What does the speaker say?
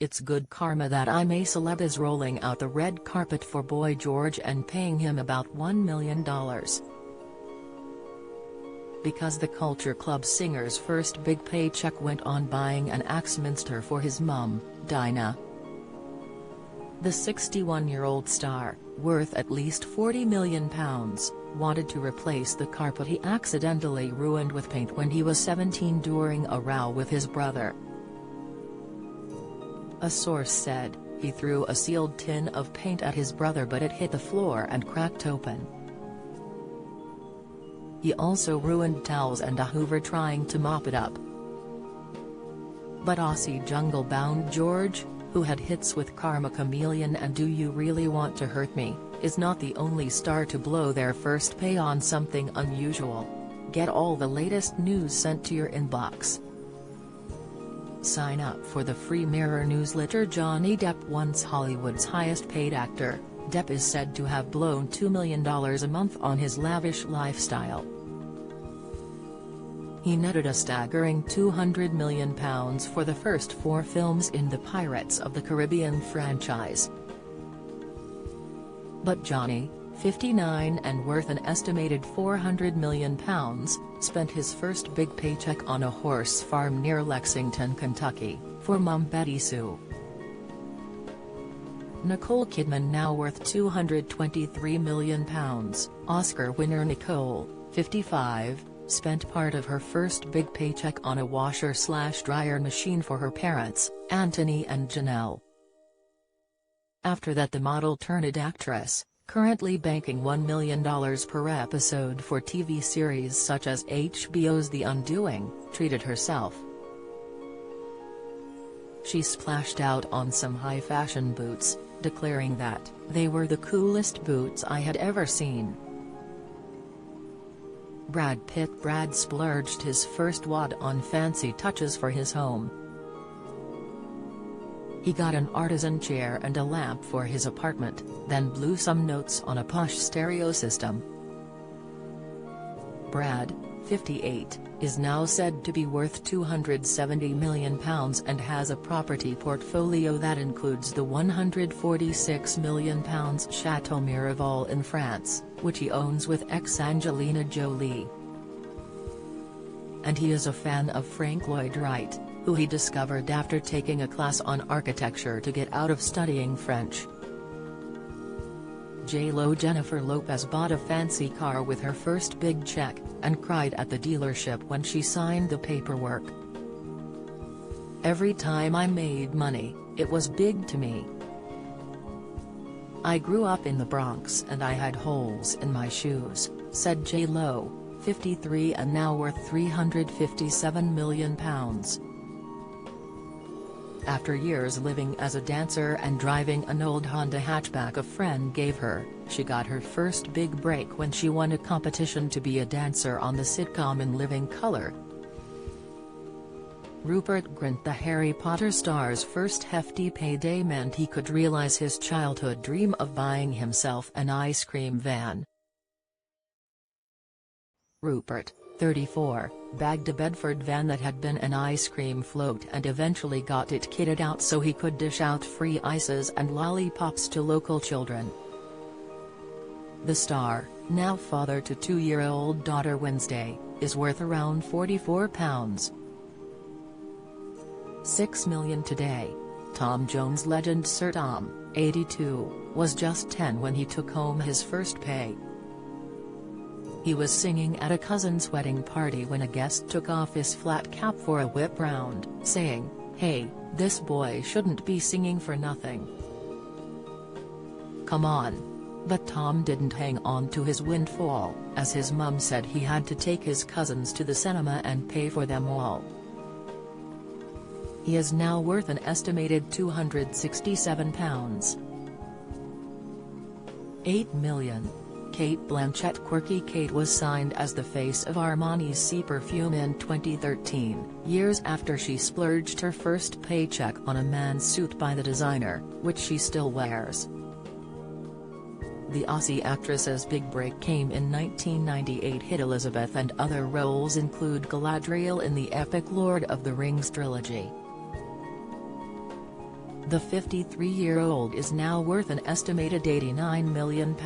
"It's good karma that I'm a celeb" is rolling out the red carpet for Boy George and paying him about $1 million. Because the Culture Club singer's first big paycheck went on buying an Axminster for his mum, Dinah. The 61-year-old star, worth at least £40 million, wanted to replace the carpet he accidentally ruined with paint when he was 17 during a row with his brother. A source said, he threw a sealed tin of paint at his brother but it hit the floor and cracked open. He also ruined towels and a hoover trying to mop it up. But Aussie jungle-bound George, who had hits with Karma Chameleon and Do You Really Want to Hurt Me, is not the only star to blow their first pay on something unusual. Get all the latest news sent to your inbox. Sign up for the free Mirror newsletter. Johnny Depp, once Hollywood's highest-paid actor, Depp is said to have blown $2 million a month on his lavish lifestyle. He netted a staggering £200 million for the first 4 films in the Pirates of the Caribbean franchise. But Johnny, 59 and worth an estimated £400 million, spent his first big paycheck on a horse farm near Lexington, Kentucky, for mum Betty Sue. Nicole Kidman, now worth £223 million, Oscar winner Nicole, 55, spent part of her first big paycheck on a washer-slash-dryer machine for her parents, Anthony and Janelle. After that, the model-turned-actress, currently banking $1 million per episode for TV series such as HBO's The Undoing, treated herself. She splashed out on some high-fashion boots, declaring that, "They were the coolest boots I had ever seen." Brad Pitt. Brad splurged his first wad on fancy touches for his home. He got an artisan chair and a lamp for his apartment, then blew some notes on a posh stereo system. Brad, 58, is now said to be worth £270 million and has a property portfolio that includes the £146 million Chateau Miraval in France, which he owns with ex-Angelina Jolie. And he is a fan of Frank Lloyd Wright, who he discovered after taking a class on architecture to get out of studying French. J.Lo. Jennifer Lopez bought a fancy car with her first big check, and cried at the dealership when she signed the paperwork. "Every time I made money, it was big to me. I grew up in the Bronx and I had holes in my shoes," said J.Lo, 53 and now worth £357 million. After years living as a dancer and driving an old Honda hatchback a friend gave her, she got her first big break when she won a competition to be a dancer on the sitcom In Living Color. Rupert Grint. The Harry Potter star's first hefty payday meant he could realize his childhood dream of buying himself an ice cream van. Rupert, 34, bagged a Bedford van that had been an ice cream float and eventually got it kitted out so he could dish out free ices and lollipops to local children. The star, now father to 2-year-old daughter Wednesday, is worth around £44. $6 million today. Tom Jones legend Sir Tom, 82, was just 10 when he took home his first pay. He was singing at a cousin's wedding party when a guest took off his flat cap for a whip round, saying, "Hey, this boy shouldn't be singing for nothing. Come on." But Tom didn't hang on to his windfall, as his mum said he had to take his cousins to the cinema and pay for them all. He is now worth an estimated £267. $8 million. Cate Blanchett. Quirky Kate was signed as the face of Armani's Sea perfume in 2013, years after she splurged her first paycheck on a man's suit by the designer, which she still wears. The Aussie actress's big break came in 1998 hit Elizabeth, and other roles include Galadriel in the epic Lord of the Rings trilogy. The 53-year-old is now worth an estimated £89 million.